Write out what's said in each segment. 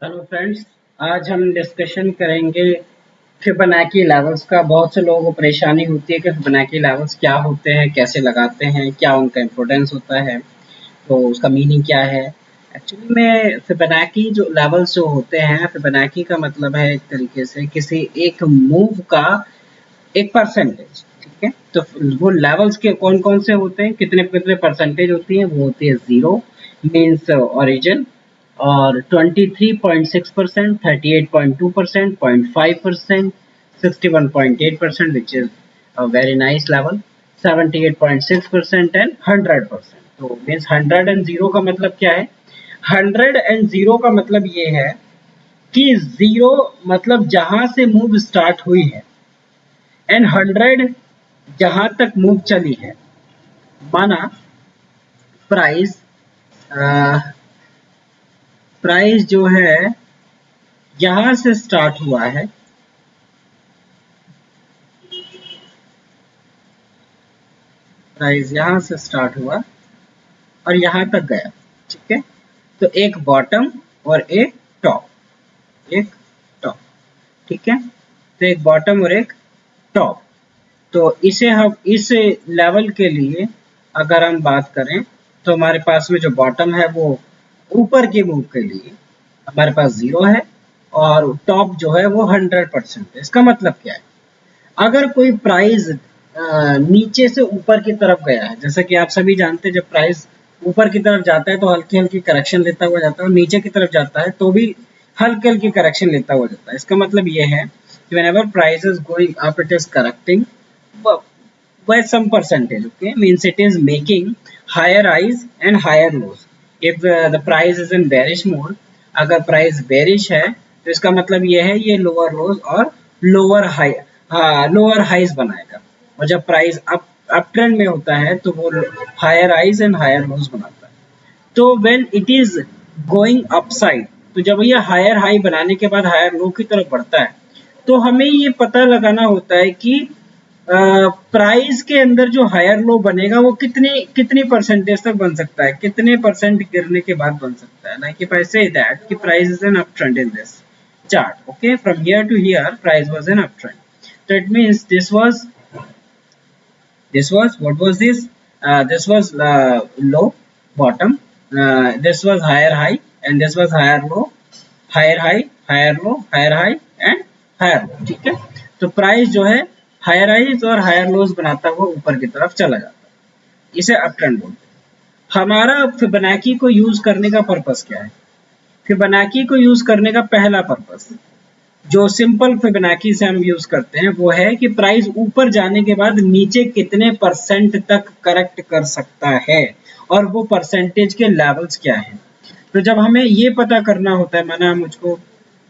Hello friends. आज हम discussion करेंगे फिबोनाची लेवल्स का। बहुत से लोगों को परेशानी होती है कि फिबोनाची लेवल्स क्या होते हैं, कैसे लगाते हैं, क्या उनका इम्पोर्टेंस होता है, तो उसका मीनिंग क्या है। एक्चुअली में फिबोनाची जो लेवल्स जो होते हैं, फिबोनाची का मतलब है एक तरीके से किसी एक मूव का एक परसेंटेज। ठीक है, तो वो लेवल्स के कौन कौन से होते हैं, कितने कितने परसेंटेज होती है, वो होती है 0 मीन्स ओरिजिन, और 23.6%, 38.2%, 0.5%, 61.8% which is a very nice level, 78.6% and 100%। तो मीन्स 100 एंड 0 का मतलब क्या है? 100 एंड 0 का मतलब ये है कि 0 मतलब जहां से मूव स्टार्ट हुई है एंड 100 जहां तक मूव चली है। माना प्राइस प्राइस जो है यहां से स्टार्ट हुआ है, प्राइस यहां से स्टार्ट हुआ और यहां तक गया। ठीक है, तो एक बॉटम और एक टॉप, एक टॉप। ठीक है, तो एक बॉटम और एक टॉप। तो इसे हम इस लेवल के लिए अगर हम बात करें तो हमारे पास में जो बॉटम है वो ऊपर के मूव के लिए हमारे पास 0 है, और टॉप जो है वो 100% है। इसका मतलब क्या है? अगर कोई प्राइस नीचे से ऊपर की तरफ गया है, जैसा कि आप सभी जानते हैं, जब प्राइस ऊपर की तरफ जाता है तो हल्की हल्की करेक्शन लेता हुआ जाता है, और नीचे की तरफ जाता है तो भी हल्की हल्की करेक्शन लेता हुआ जाता है। इसका मतलब ये है कि whenever price is going up it is correcting by some percentage. Okay, means it is making higher highs and higher lows. If the price is in bearish mode, अगर प्राइस बेरिश है तो इसका मतलब ये है ये लोअर लोज और lower high, lower highs बनाएगा। और जब प्राइस अप ट्रेंड में होता है तो वो higher highs and higher lows बनाता है। तो when it is going upside, तो जब ये हायर हाई बनाने के बाद हायर लो की तरफ बढ़ता है, तो हमें ये पता लगाना होता है कि प्राइस के अंदर जो हायर लो बनेगा वो कितनी कितनी परसेंटेज तक बन सकता है, कितने परसेंट गिरने के बाद बन सकता है। Like if I say that कि price is an up trend in this chart, okay, from here to here price was an uptrend, so it means this was what was this, this was low bottom, this was higher high, and this was higher low, higher high, higher low, higher high and higher low। ठीक है, तो price जो है higher highs और higher lows बनाता हुआ ऊपर की तरफ चला जाता है, इसे अप ट्रेंड बोलते हैं। हमारा फिबोनाची को यूज करने का पर्पस क्या है? फिबोनाची को यूज करने का पहला पर्पस जो सिंपल फिबोनाची से हम यूज करते हैं वो है कि प्राइस ऊपर जाने के बाद नीचे कितने परसेंट तक करेक्ट कर सकता है, और वो परसेंटेज के लेवल्स क्या हैं। तो जब हमें ये पता करना होता है, माना मुझको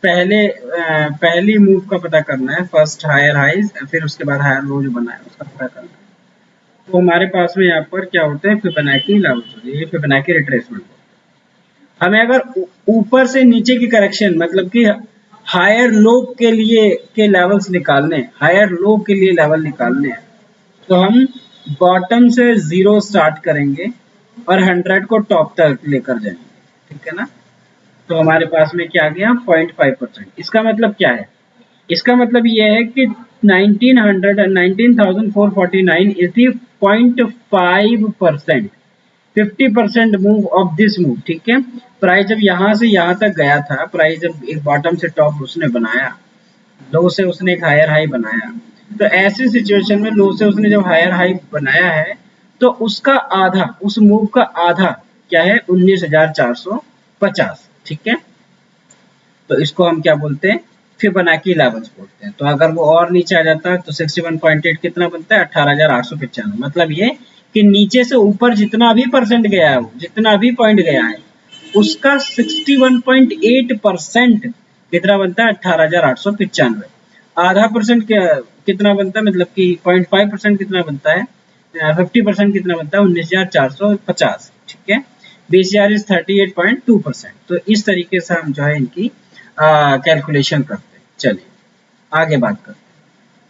पहली मूव का पता करना है, फर्स्ट हायर हाइज फिर उसके बाद हायर लो जो बना है उसका पता करना है, तो हमारे पास में यहाँ पर क्या होते हैं, फिबोनाची लेवल्स होते हैं, ये फिबोनाची रिट्रेसमेंट। हमें अगर ऊपर से नीचे की करेक्शन मतलब कि हायर लो के लिए के लेवल्स निकालने, हायर लो के लिए लेवल निकालने हैं, तो हम बॉटम से 0 स्टार्ट करेंगे और 100 को टॉप तक लेकर जाएंगे। ठीक है ना, तो हमारे पास में क्या आ गया 0.5%। इसका मतलब क्या है? इसका मतलब ये है कि 19,449 is the 0.5%, 50% move of this move. ठीक है, प्राइस जब यहाँ से यहाँ तक गया था, प्राइस जब एक बॉटम से टॉप उसने बनाया, लो से उसने एक हायर हाई बनाया, तो ऐसी सिचुएशन में लो से उसने जब हायर हाई बनाया है तो उसका आधा, उस मूव का आधा क्या है, 19,450। ठीक है, तो इसको हम क्या बोलते हैं, फिबोनाची लेवल्स बोलते हैं। तो अगर वो और नीचे आ जाता है तो 61.8 कितना बनता है, 18,895। मतलब ये कि नीचे से ऊपर जितना भी परसेंट गया है, जितना भी पॉइंट गया है उसका 61.8% कितना बनता है, 18,895। आधा परसेंट कितना बनता है, मतलब कि 0.5% कितना बनता है, 50% कितना बनता है, 19,450। ठीक है, 20,000 इज 38.2%। तो इस तरीके से हम जो है इनकी कैलकुलेशन करते हैं। चलिए आगे बात करते हैं।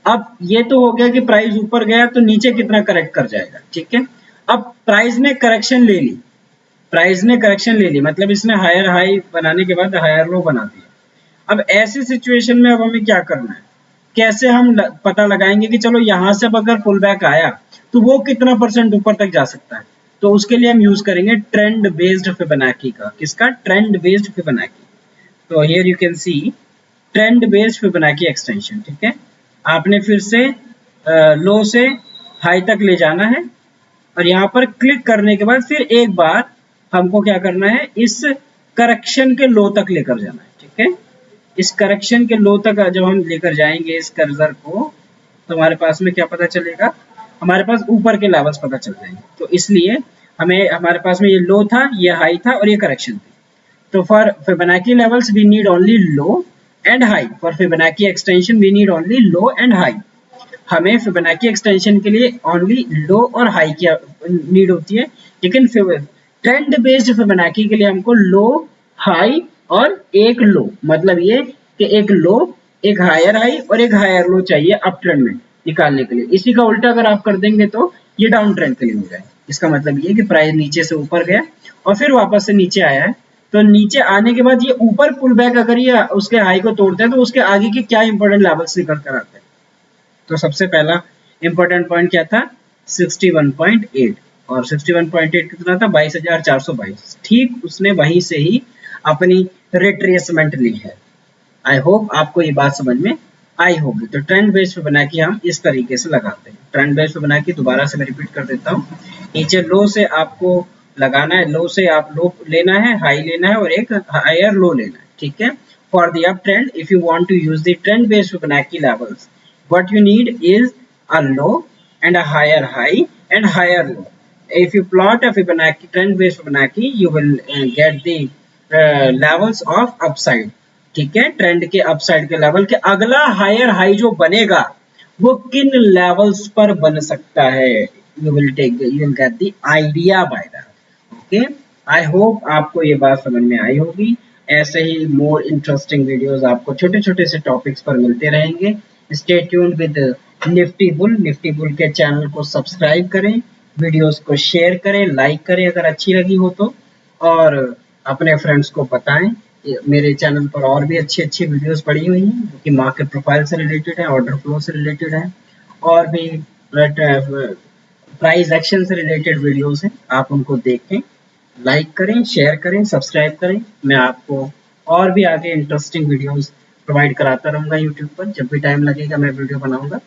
अब ये तो हो गया कि प्राइस ऊपर गया तो नीचे कितना करेक्ट कर जाएगा। ठीक है, अब प्राइस ने करेक्शन ले ली, प्राइस ने करेक्शन ले ली, मतलब इसने हायर हाई बनाने के बाद हायर लो बना दिया। अब ऐसी सिचुएशन में अब हमें क्या करना है, कैसे हम पता लगाएंगे कि चलो यहाँ से अब अगर पुल बैक आया तो वो कितना % ऊपर तक जा सकता है। तो उसके लिए हम यूज करेंगे ट्रेंड बेस्ड फिबोनाची का। किसका? Trend based Fibonacci. तो here you can see trend based Fibonacci extension. ठीक है, आपने फिर से लो से हाई तक ले जाना है और यहाँ पर क्लिक करने के बाद फिर एक बार हमको क्या करना है, इस करेक्शन के लो तक लेकर जाना है। ठीक है, इस करेक्शन के लो तक जब हम लेकर जाएंगे इस कर्सर को, तो हमारे पास में क्या पता चलेगा, हमारे पास ऊपर के लेवल्स पता चल जाएंगे। तो इसलिए हमें, हमारे पास में ये लो था, ये हाई था और ये करेक्शन थी। तो for Fibonacci levels we need only low and high. For Fibonacci extension we need only low and high. हमें फिबोनाची एक्सटेंशन के लिए ओनली लो और हाई की नीड होती है, लेकिन ट्रेंड बेस्ड फिबोनाची के लिए हमको लो, हाई और एक लो, मतलब ये कि एक लो, एक हायर हाई और एक हायर लो चाहिए अप ट्रेंड में निकालने के लिए। इसी का उल्टा अगर आप कर देंगे तो ये डाउन ट्रेंड के लिए हो जाए। इसका मतलब ये कि प्राइस नीचे से ऊपर गया और फिर वापस से नीचे आया है, तो नीचे आने के बाद ये ऊपर पुल बैक अगर ये उसके हाई को तोड़ते हैं तो उसके आगे के क्या इंपॉर्टेंट लेवल्स निकल कर आते हैं। तो सबसे पहला इंपॉर्टेंट पॉइंट क्या था, 61.8, और 61.8 कितना था, 22,422। ठीक उसने वहीं से ही अपनी रिट्रेसमेंट ली है। आई होप आपको ये बात समझ में आई होगी। तो ट्रेंड बेस पे बना के हम इस तरीके से लगाते हैं। ट्रेंड बेस पे बना के दोबारा से मैं रिपीट कर देता हूँ। नीचे लो से आपको लगाना है, लो से आप लो लेना है, हाई लेना है और एक हायर लो लेना है। ठीक है, for the up trend if you want to use the trend base Fibonacci levels, what you need is a low and a higher high and higher low. If you plot a Fibonacci trend based Fibonacci, you will get the levels of upside. ठीक है, trend के upside के level के अगला higher high जो बनेगा वो किन लेवल्स पर बन सकता है, you will get the idea by that. Okay, I hope आपको ये बात समझ में आई होगी। ऐसे ही मोर इंटरेस्टिंग वीडियोस आपको छोटे छोटे से टॉपिक्स पर मिलते रहेंगे। Stay tuned with Nifty bull. Nifty bull के चैनल को सब्सक्राइब करें, वीडियोस को शेयर करें, लाइक करें अगर अच्छी लगी हो तो, और अपने फ्रेंड्स को बताएं। मेरे चैनल पर और भी अच्छी अच्छी वीडियोस पड़ी हुई हैं जो कि मार्केट प्रोफाइल से रिलेटेड है, ऑर्डर फ्लो से रिलेटेड है, और भी प्राइस एक्शन से रिलेटेड वीडियोस हैं। आप उनको देखें, लाइक करें, शेयर करें, सब्सक्राइब करें। मैं आपको और भी आगे इंटरेस्टिंग वीडियोस प्रोवाइड कराता रहूँगा यूट्यूब पर। जब भी टाइम लगेगा मैं वीडियो बनाऊँगा।